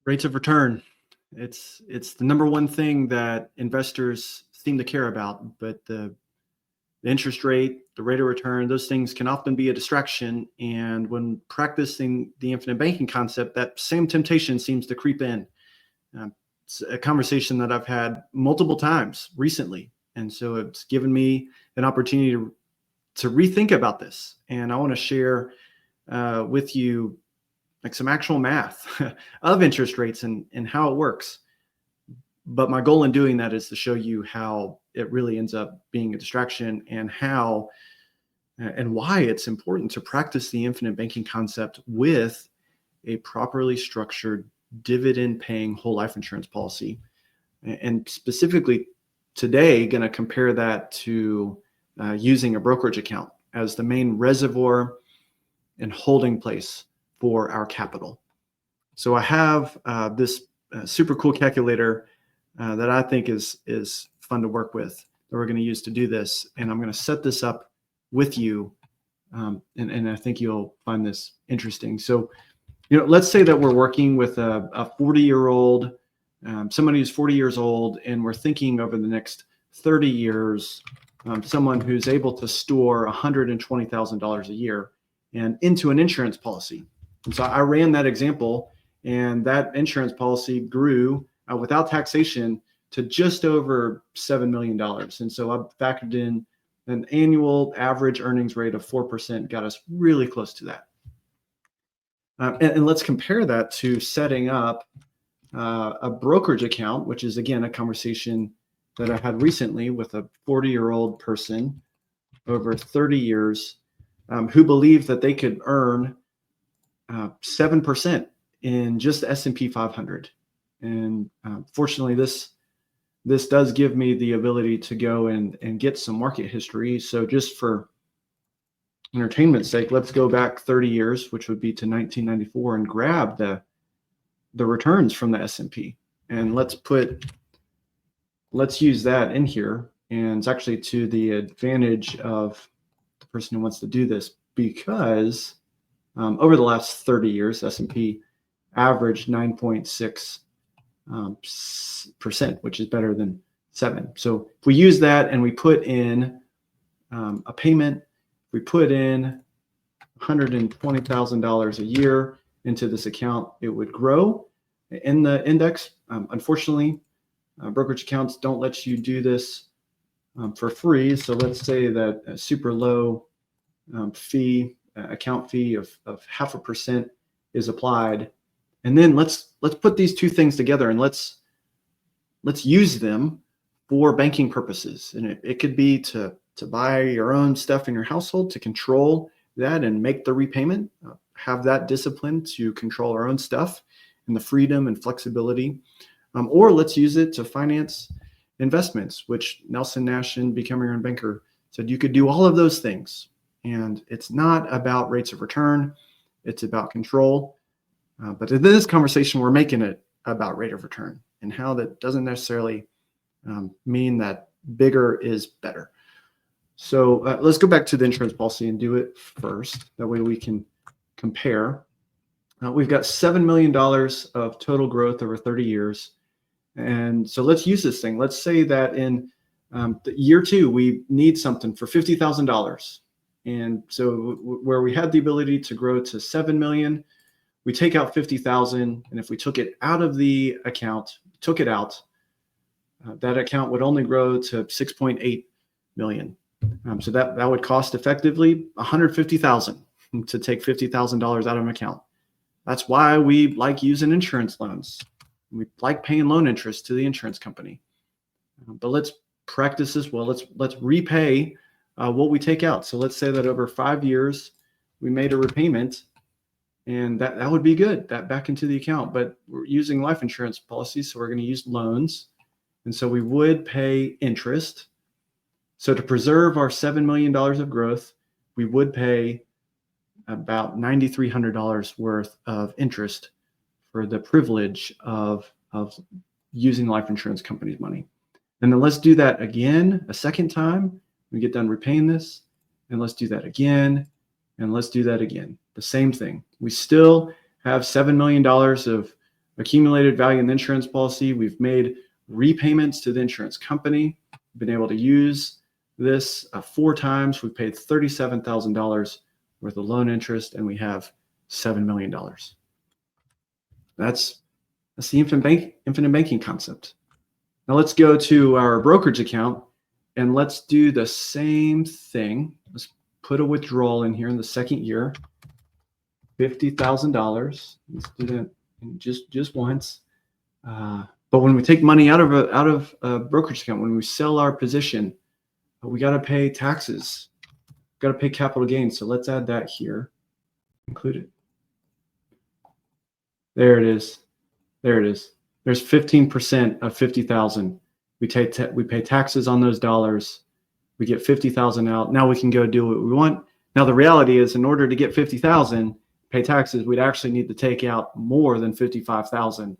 Rates of return. It's the number one thing that investors seem to care about, but the interest rate, the rate of return, those things can often be a distraction. And when practicing the infinite banking concept, that same temptation seems to creep in. It's a conversation that I've had multiple times recently. And so it's given me an opportunity to rethink about this. And I want to share with you like some actual math of interest rates and how it works. But my goal in doing that is to show you how it really ends up being a distraction and how and why it's important to practice the infinite banking concept with a properly structured dividend paying whole life insurance policy. And specifically today, going to compare that to using a brokerage account as the main reservoir and holding place for our capital. So I have this super cool calculator that I think is fun to work with that we're going to use to do this. And I'm going to set this up with you. And I think you'll find this interesting. So, let's say that we're working with a 40-year-old, somebody who's 40 years old, and we're thinking over the next 30 years, someone who's able to store $120,000 a year and into an insurance policy. And so I ran that example, and that insurance policy grew without taxation to just over $7 million. And so I factored in an annual average earnings rate of 4%, got us really close to that. And let's compare that to setting up a brokerage account, which is, again, a conversation that I had recently with a 40-year-old person over 30 years who believed that they could earn 7% in just the S&P 500. And fortunately, this does give me the ability to go and get some market history. So just for entertainment's sake, let's go back 30 years, which would be to 1994, and grab the returns from the S&P. And let's use that in here. And it's actually to the advantage of the person who wants to do this, because over the last 30 years, S&P averaged 9.6%, which is better than 7. So if we use that and we put in a payment, we put in $120,000 a year into this account, it would grow in the index. Unfortunately, brokerage accounts don't let you do this for free. So let's say that a super low account fee of 0.5% is applied. And then let's put these two things together and let's use them for banking purposes. And it could be to buy your own stuff in your household, to control that and make the repayment, have that discipline to control our own stuff and the freedom and flexibility. Or let's use it to finance investments, which Nelson Nash in Becoming Your Own Banker said you could do all of those things. And it's not about rates of return, it's about control. But in this conversation, we're making it about rate of return and how that doesn't necessarily mean that bigger is better. So let's go back to the insurance policy and do it first. That way we can compare. We've got $7 million of total growth over 30 years. And so let's use this thing. Let's say that in year 2, we need something for $50,000. And so where we had the ability to grow to 7 million, we take out 50,000. And if we took it out of the account, that account would only grow to 6.8 million. So that would cost effectively 150,000 to take $50,000 out of an account. That's why we like using insurance loans. We like paying loan interest to the insurance company. But let's practice as well. Let's repay what we take out. So let's say that over 5 years, we made a repayment, and that would be good, that back into the account. But we're using life insurance policies, so we're going to use loans. And so we would pay interest. So to preserve our $7 million of growth, we would pay about $9,300 worth of interest for the privilege of using life insurance company's money. And then let's do that again a second time. We get done repaying this, and let's do that again, and let's do that again. The same thing. We still have $7 million of accumulated value in the insurance policy. We've made repayments to the insurance company. We've been able to use this 4 times. We've paid $37,000 worth of loan interest, and we have $7 million. That's the infinite banking concept. Now let's go to our brokerage account and let's do the same thing. Let's put a withdrawal in here in the second year, $50,000. Let's do that just once. But when we take money out of a brokerage account, when we sell our position, we got to pay taxes. Got to pay capital gains. So let's add that here. Include it. There it is. There it is. There's 15% of 50,000. We pay taxes on those dollars. We get 50,000 out. Now we can go do what we want. Now the reality is, in order to get 50,000, pay taxes, we'd actually need to take out more than 55,000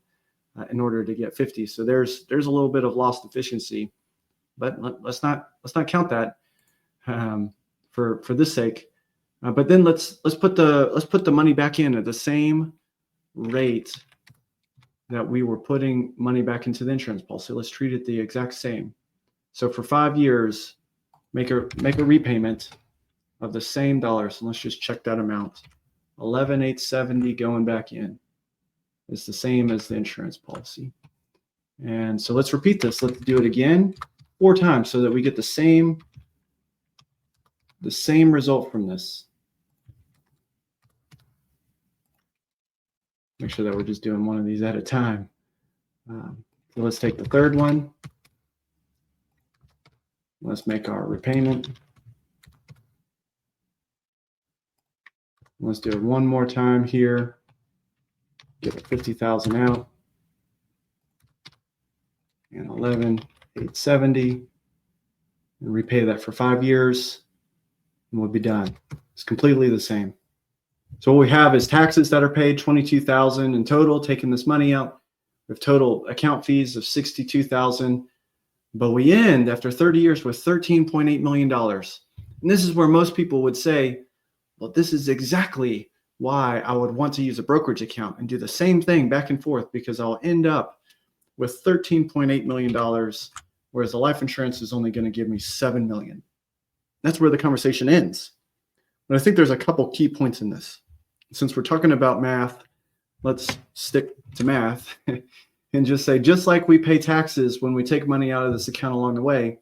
in order to get 50. So there's a little bit of lost efficiency, but let's not count that for this sake. But then let's put the money back in at the same rate that we were putting money back into the insurance policy. Let's treat it the exact same. So for 5 years, make a repayment of the same dollars. And let's just check that amount. 11,870 going back in. It's the same as the insurance policy. And so let's repeat this. Let's do it again 4 times so that we get the same result from this. Make sure that we're just doing one of these at a time. So let's take the third one. Let's make our repayment. Let's do it one more time here. Get the 50,000 out. And 11,870. And repay that for 5 years. And we'll be done. It's completely the same. So what we have is taxes that are paid, $22,000 in total, taking this money out. We have total account fees of $62,000. But we end after 30 years with $13.8 million. And this is where most people would say, well, this is exactly why I would want to use a brokerage account and do the same thing back and forth, because I'll end up with $13.8 million, whereas the life insurance is only going to give me $7 million. That's where the conversation ends. But I think there's a couple key points in this. Since we're talking about math, let's stick to math and just say, just like we pay taxes when we take money out of this account along the way,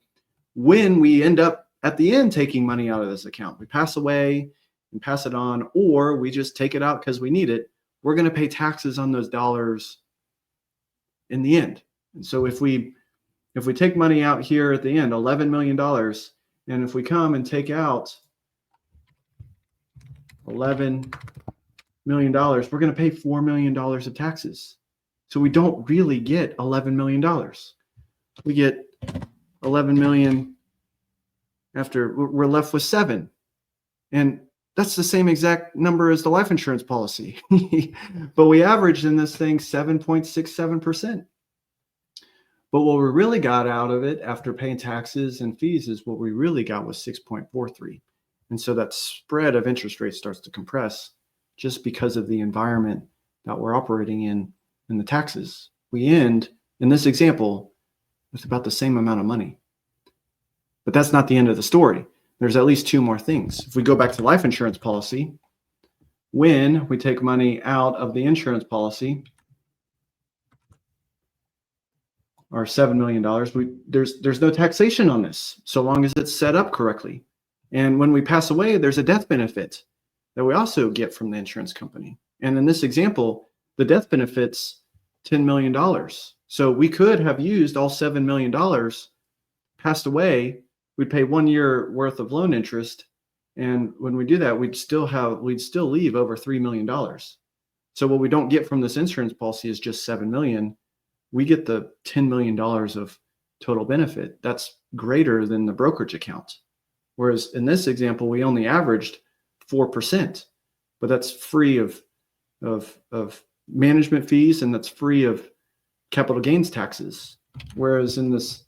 when we end up at the end taking money out of this account, we pass away and pass it on, or we just take it out because we need it, we're going to pay taxes on those dollars in the end. And so if we take money out here at the end, $11 million, and if we come and take out $11 million, we're going to pay $4 million of taxes. So we don't really get $11 million. We get 11 million after we're left with 7. And that's the same exact number as the life insurance policy. But we averaged in this thing 7.67%. But what we really got out of it after paying taxes and fees is what we really got was 6.43. And so that spread of interest rates starts to compress just because of the environment that we're operating in the taxes. We end, in this example, with about the same amount of money. But that's not the end of the story. There's at least 2 more things. If we go back to theLife insurance policy, when we take money out of the insurance policy, our $7 million, there's no taxation on this, so long as it's set up correctly. And when we pass away, there's a death benefit that we also get from the insurance company. And in this example, the death benefit's $10 million. So we could have used all $7 million, passed away, we'd pay 1 year worth of loan interest. And when we do that, we'd still leave over $3 million. So what we don't get from this insurance policy is just $7 million. We get the $10 million of total benefit. That's greater than the brokerage account. Whereas in this example, we only averaged 4%, but that's free of management fees, and that's free of capital gains taxes. Whereas in this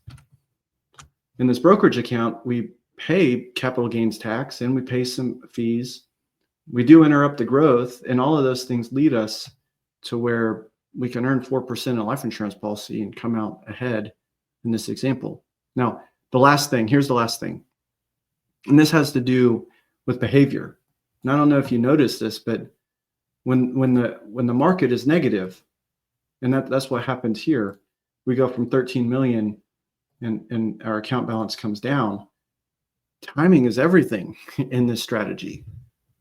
brokerage account, we pay capital gains tax and we pay some fees. We do interrupt the growth, and all of those things lead us to where we can earn 4% in a life insurance policy and come out ahead in this example. Now, here's the last thing. And this has to do with behavior. And I don't know if you noticed this, but when the market is negative, and that's what happens here, we go from 13 million and our account balance comes down. Timing is everything in this strategy.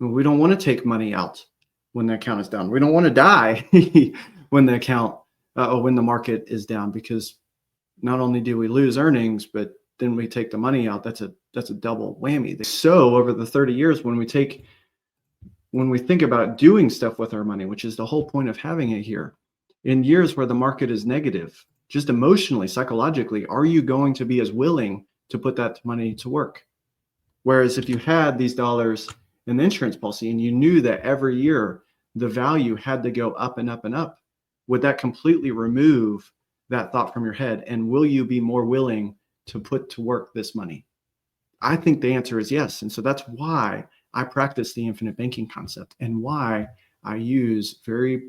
We don't want to take money out when the account is down. We don't want to die when the account or when the market is down, because not only do we lose earnings, but then we take the money out. That's a double whammy. So over the 30 years, when we think about doing stuff with our money, which is the whole point of having it here, in years where the market is negative, just emotionally, psychologically, are you going to be as willing to put that money to work? Whereas if you had these dollars in the insurance policy and you knew that every year the value had to go up and up and up, would that completely remove that thought from your head? And will you be more willing to put to work this money? I think the answer is yes. And so that's why I practice the infinite banking concept and why I use very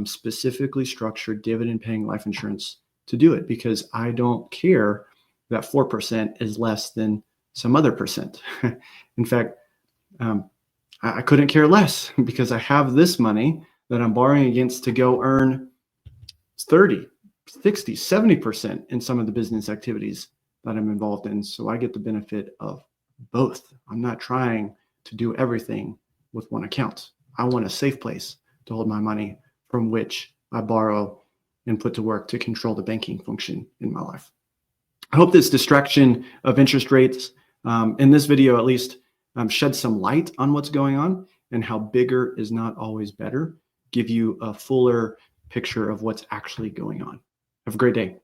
specifically structured dividend paying life insurance to do it, because I don't care that 4% is less than some other percent. In fact, I couldn't care less, because I have this money that I'm borrowing against to go earn 30, 60, 70% in some of the business activities that I'm involved in. So I get the benefit of both. I'm not trying to do everything with one account. I want a safe place to hold my money from which I borrow and put to work to control the banking function in my life. I hope this distraction of interest rates in this video at least shed some light on what's going on and how bigger is not always better, give you a fuller picture of what's actually going on. Have a great day.